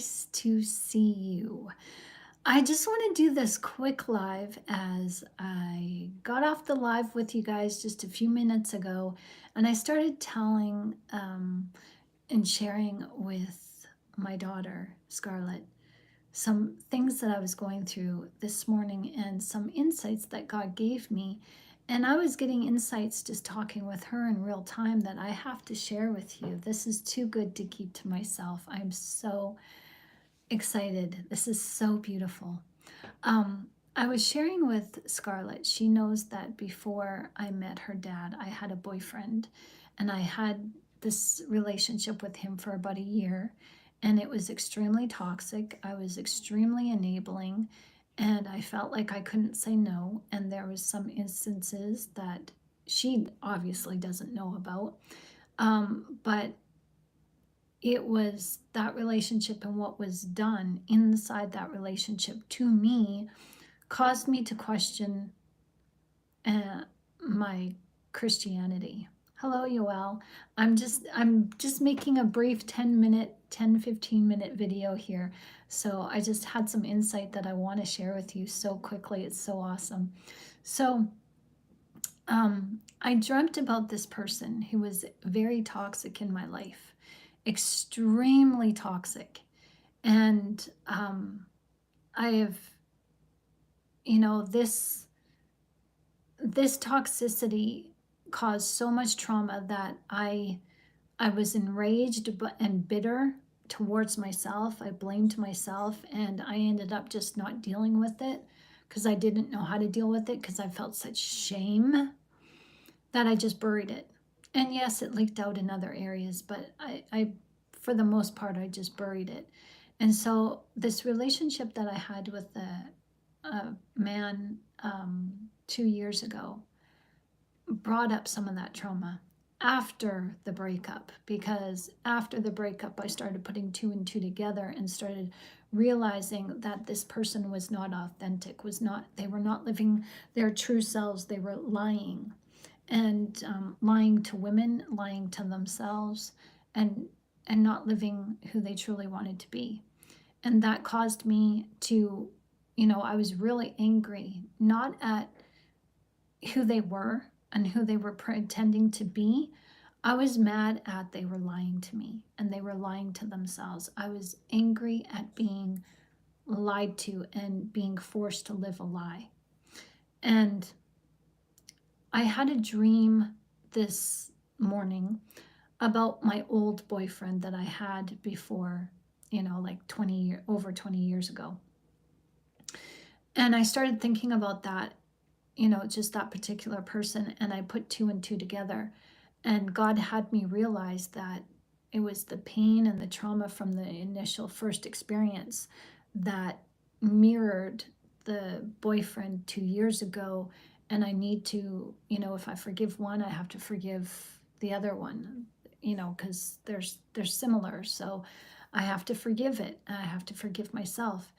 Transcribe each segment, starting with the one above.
nice to see you. I just want to do this quick live as I got off the live with you guys just a few minutes ago, and I started telling and sharing with my daughter, Scarlett, some things that I was going through this morning and some insights that God gave me. And I was getting insights just talking with her in real time that I have to share with you. This is too good to keep to myself. I'm so excited. This is so beautiful. I was sharing with Scarlett. She knows that before I met her dad, I had a boyfriend, and I had this relationship with him for about a year, and it was extremely toxic. I was extremely enabling, and I felt like I couldn't say no. And there was some instances that she obviously doesn't know about, but it was that relationship and what was done inside that relationship to me caused me to question my Christianity. Hello, Yoel. I'm just making a brief 15-minute video here. So I just had some insight that I want to share with you so quickly. It's so awesome. So I dreamt about this person who was very toxic in my life, extremely toxic. And I have, this toxicity caused so much trauma that I was enraged and bitter towards myself. I blamed myself, and I ended up just not dealing with it because I didn't know how to deal with it, because I felt such shame that I just buried it. And yes, it leaked out in other areas, but I for the most part, I just buried it. And so this relationship that I had with a man 2 years ago brought up some of that trauma after the breakup, because after the breakup I started putting two and two together and started realizing that this person was not authentic, they were not living their true selves. They were lying, and lying to women, lying to themselves, and not living who they truly wanted to be. And that caused me to, I was really angry, not at who they were and who they were pretending to be. I was mad at they were lying to me, and they were lying to themselves. I was angry at being lied to and being forced to live a lie. And I had a dream this morning about my old boyfriend that I had before, like over 20 years ago. And I started thinking about that, just that particular person, and I put two and two together. And God had me realize that it was the pain and the trauma from the initial first experience that mirrored the boyfriend 2 years ago. And I need to, if I forgive one, I have to forgive the other one, because they're similar. So I have to forgive it. I have to forgive myself.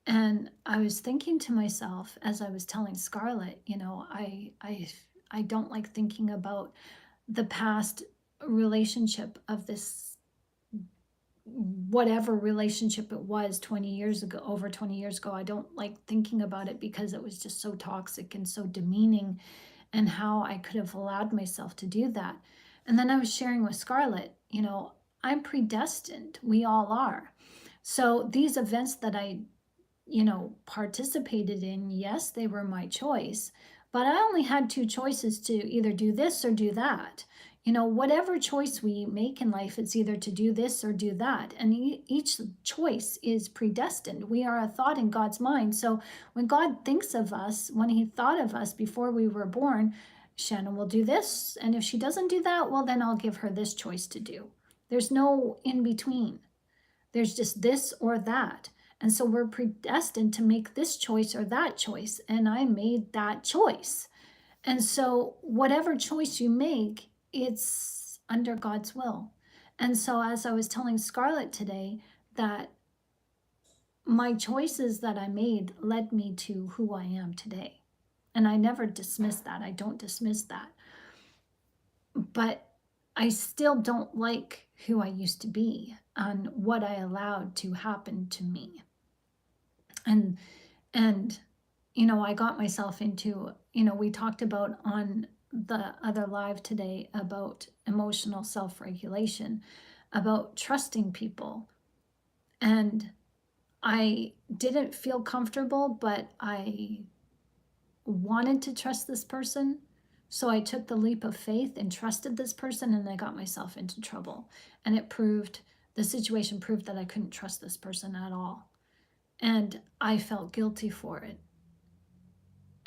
And I was thinking to myself as I was telling Scarlett, I don't like thinking about the past relationship of this, whatever relationship it was 20 years ago, over 20 years ago. I don't like thinking about it because it was just so toxic and so demeaning, and how I could have allowed myself to do that. And then I was sharing with Scarlett, I'm predestined. We all are. So these events that I participated in, yes, they were my choice, but I only had two choices: to either do this or do that. Whatever choice we make in life, it's either to do this or do that. And each choice is predestined. We are a thought in God's mind. So when God thinks of us, when he thought of us before we were born, Shannon will do this. And if she doesn't do that, well, then I'll give her this choice to do. There's no in between. There's just this or that. And so we're predestined to make this choice or that choice. And I made that choice. And so whatever choice you make, it's under God's will. And so as I was telling Scarlett today, that my choices that I made led me to who I am today. And I never dismiss that. I don't dismiss that. But I still don't like who I used to be and what I allowed to happen to me. And and I got myself into, we talked about on the other live today about emotional self-regulation, about trusting people. And I didn't feel comfortable, but I wanted to trust this person. So I took the leap of faith and trusted this person, and I got myself into trouble. And the situation proved that I couldn't trust this person at all. And I felt guilty for it.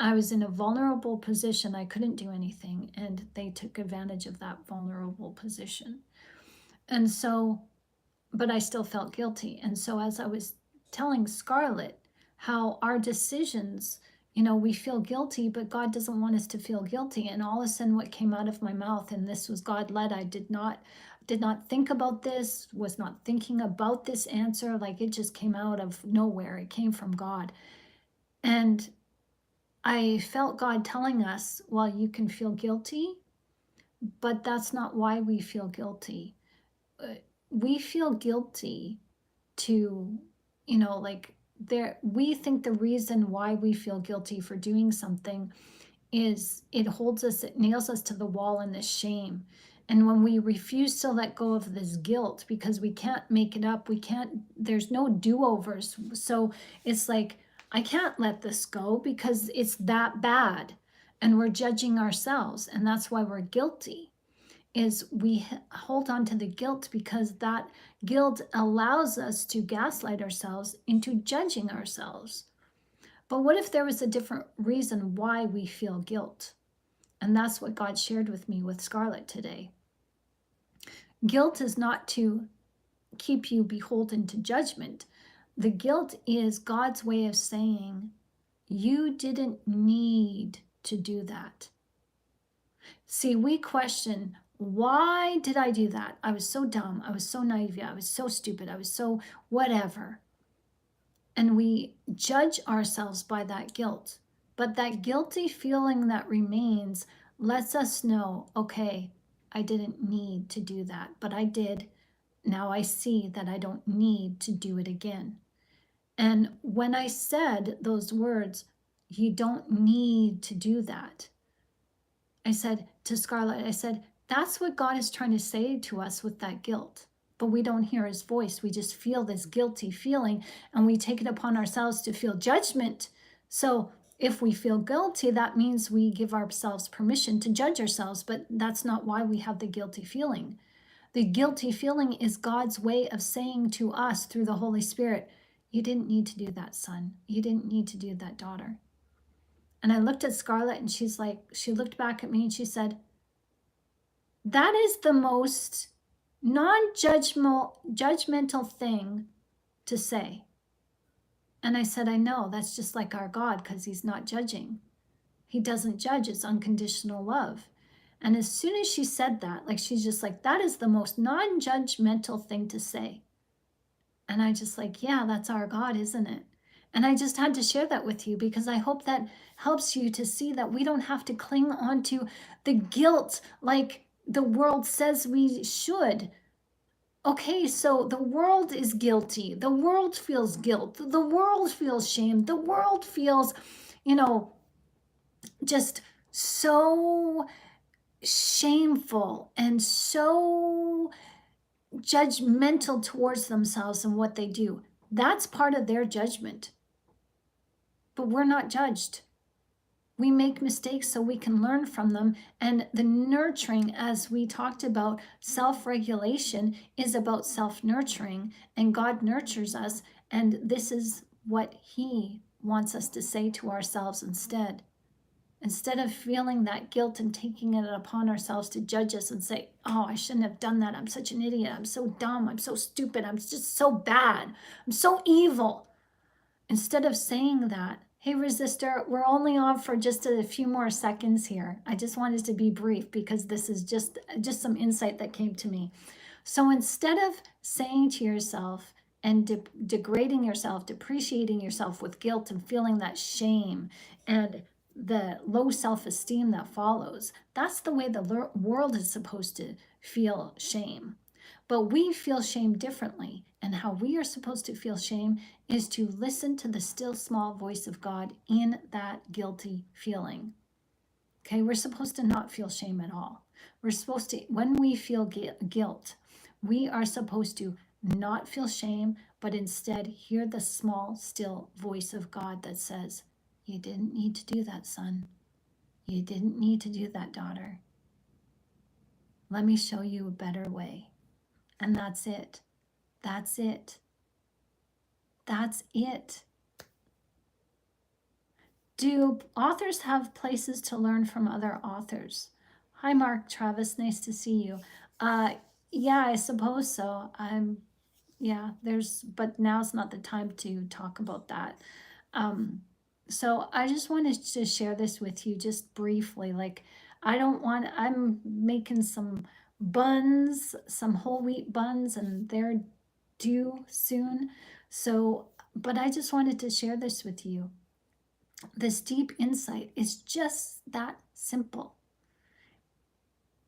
I was in a vulnerable position. I couldn't do anything, and they took advantage of that vulnerable position. And so, but I still felt guilty. And so, as I was telling Scarlett how our decisions, we feel guilty, but God doesn't want us to feel guilty. And all of a sudden, what came out of my mouth, and this was God led, I did not think about this, was not thinking about this answer. Like, it just came out of nowhere. It came from God. And I felt God telling us, well, you can feel guilty, but that's not why we feel guilty. We feel guilty to, we think the reason why we feel guilty for doing something is it nails us to the wall in this shame. And when we refuse to let go of this guilt because we can't make it up, there's no do-overs. So it's like, I can't let this go because it's that bad. And we're judging ourselves. And that's why we're guilty, is we hold on to the guilt because that guilt allows us to gaslight ourselves into judging ourselves. But what if there was a different reason why we feel guilt? And that's what God shared with me with Scarlett today. Guilt is not to keep you beholden to judgment. The guilt is God's way of saying, you didn't need to do that. See, we question, why did I do that? I was so dumb. I was so naive. I was so stupid. I was so whatever. And we judge ourselves by that guilt. But that guilty feeling that remains lets us know, okay, I didn't need to do that, but I did. Now I see that I don't need to do it again. And when I said those words, you don't need to do that, I said to Scarlett, I said, that's what God is trying to say to us with that guilt. But we don't hear his voice. We just feel this guilty feeling, and we take it upon ourselves to feel judgment. So if we feel guilty, that means we give ourselves permission to judge ourselves, but that's not why we have the guilty feeling. The guilty feeling is God's way of saying to us through the Holy Spirit, you didn't need to do that, son. You didn't need to do that, daughter. And I looked at Scarlett, and she looked back at me and she said, that is the most non-judgmental thing to say. And I said, I know, that's just like our God, because he's not judging. He doesn't judge. It's unconditional love. And as soon as she said that, like, she's just like, that is the most non-judgmental thing to say. And I just like, yeah, that's our God, isn't it? And I just had to share that with you because I hope that helps you to see that we don't have to cling on to the guilt like the world says we should. Okay, so the world is guilty. The world feels guilt. The world feels shame. The world feels, just so shameful and so judgmental towards themselves and what they do. That's part of their judgment. But we're not judged. We make mistakes so we can learn from them. And the nurturing, as we talked about, self-regulation is about self-nurturing, and God nurtures us. And this is what he wants us to say to ourselves instead. Instead of feeling that guilt and taking it upon ourselves to judge us and say, oh, I shouldn't have done that. I'm such an idiot. I'm so dumb. I'm so stupid. I'm just so bad. I'm so evil. Instead of saying that, hey, resistor, we're only on for just a few more seconds here. I just wanted to be brief because this is just some insight that came to me. So instead of saying to yourself and degrading yourself, depreciating yourself with guilt and feeling that shame and the low self-esteem that follows. That's the way the world is supposed to feel shame. But we feel shame differently. And how we are supposed to feel shame is to listen to the still small voice of God in that guilty feeling. Okay, we're supposed to not feel shame at all. We're supposed to, when we feel guilt, we are supposed to not feel shame, but instead hear the small, still voice of God that says, you didn't need to do that, son. You didn't need to do that, daughter. Let me show you a better way. And that's it. That's it. That's it. Do authors have places to learn from other authors? Hi, Mark Travis. Nice to see you. Yeah, I suppose so. Yeah, but now's not the time to talk about that. So I just wanted to share this with you just briefly. Like, I'm making some buns, some whole wheat buns, and they're due soon. So, but I just wanted to share this with you. This deep insight is just that simple.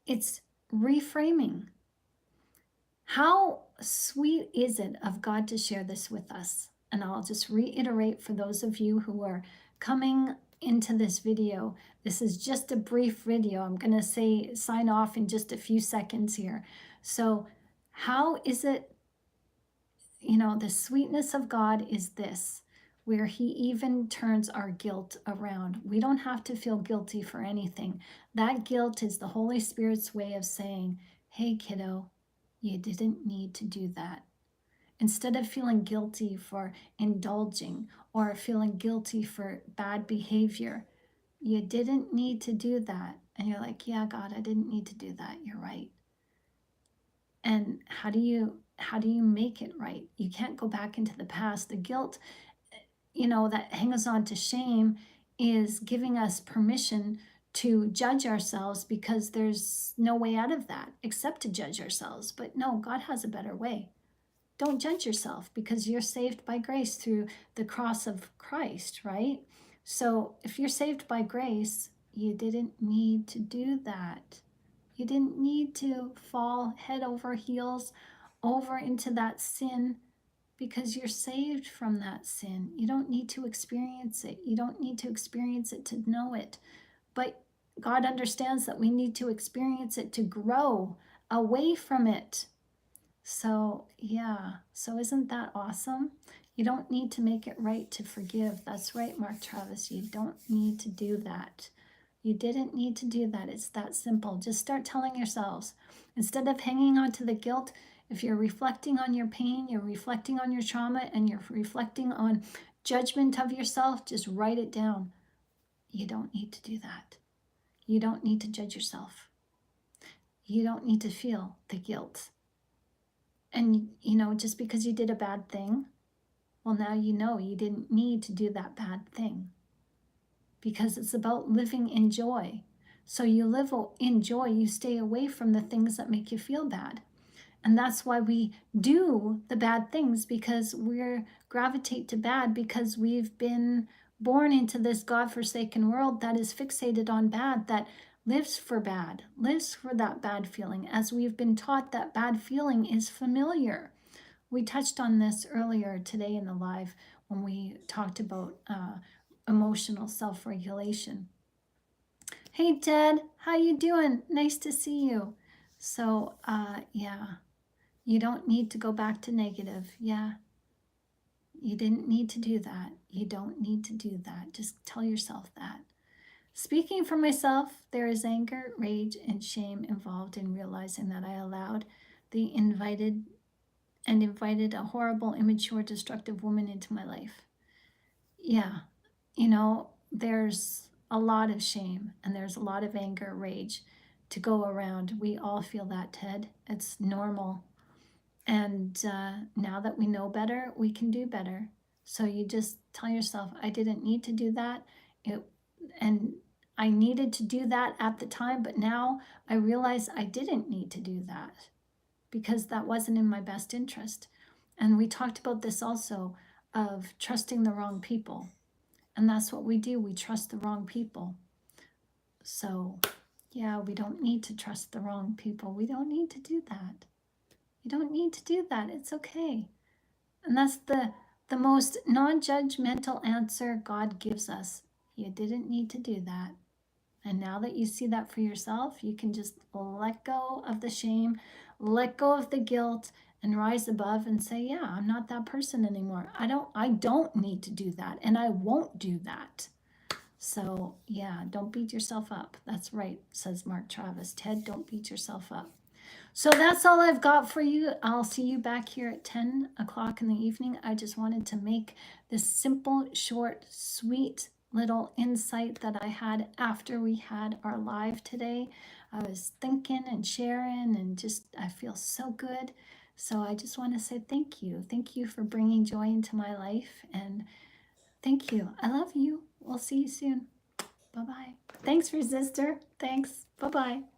It's reframing. How sweet is it of God to share this with us? And I'll just reiterate for those of you who are coming into this video, this is just a brief video. I'm going to sign off in just a few seconds here. So how is it, the sweetness of God is this, where he even turns our guilt around. We don't have to feel guilty for anything. That guilt is the Holy Spirit's way of saying, hey, kiddo, you didn't need to do that. Instead of feeling guilty for indulging or feeling guilty for bad behavior, you didn't need to do that. And you're like, yeah, God, I didn't need to do that. You're right. And how do you make it right? You can't go back into the past. The guilt, that hangs on to shame is giving us permission to judge ourselves, because there's no way out of that except to judge ourselves. But no, God has a better way. Don't judge yourself, because you're saved by grace through the cross of Christ, right? So if you're saved by grace, you didn't need to do that. You didn't need to fall head over heels over into that sin, because you're saved from that sin. You don't need to experience it. You don't need to experience it to know it. But God understands that we need to experience it to grow away from it. So, yeah. So isn't that awesome? You don't need to make it right to forgive. That's right, Mark Travis. You don't need to do that. You didn't need to do that. It's that simple. Just start telling yourselves, instead of hanging on to the guilt, if you're reflecting on your pain, you're reflecting on your trauma, and you're reflecting on judgment of yourself, just write it down. You don't need to do that. You don't need to judge yourself. You don't need to feel the guilt. And, just because you did a bad thing, well, now you didn't need to do that bad thing. Because it's about living in joy. So you live in joy, you stay away from the things that make you feel bad. And that's why we do the bad things, because we're gravitate to bad, because we've been born into this God-forsaken world that is fixated on bad, that lives for bad, lives for that bad feeling, as we've been taught that bad feeling is familiar. We touched on this earlier today in the live when we talked about emotional self-regulation. Hey Ted, how you doing? Nice to see you. So yeah, you don't need to go back to negative. Yeah, you didn't need to do that. You don't need to do that. Just tell yourself that. Speaking for myself, there is anger, rage, and shame involved in realizing that I allowed the invited a horrible, immature, destructive woman into my life. Yeah, there's a lot of shame and there's a lot of anger, rage to go around. We all feel that, Ted. It's normal. And now that we know better, we can do better. So you just tell yourself, I didn't need to do that. And I needed to do that at the time, but now I realize I didn't need to do that because that wasn't in my best interest. And we talked about this also, of trusting the wrong people. And that's what we do. We trust the wrong people. So, yeah, we don't need to trust the wrong people. We don't need to do that. You don't need to do that. It's okay. And that's the most non-judgmental answer God gives us. You didn't need to do that. And now that you see that for yourself, you can just let go of the shame, let go of the guilt, and rise above and say, yeah, I'm not that person anymore. I don't need to do that, and I won't do that. So yeah, don't beat yourself up. That's right, says Mark Travis. Ted, don't beat yourself up. So that's all I've got for you. I'll see you back here at 10 o'clock in the evening. I just wanted to make this simple, short, sweet little insight that I had after we had our live today. I was thinking and sharing, and just I feel so good. So I just want to say thank you. Thank you for bringing joy into my life, and thank you. I love you. We'll see you soon. Bye-bye. Thanks, Resistor. Thanks. Bye-bye.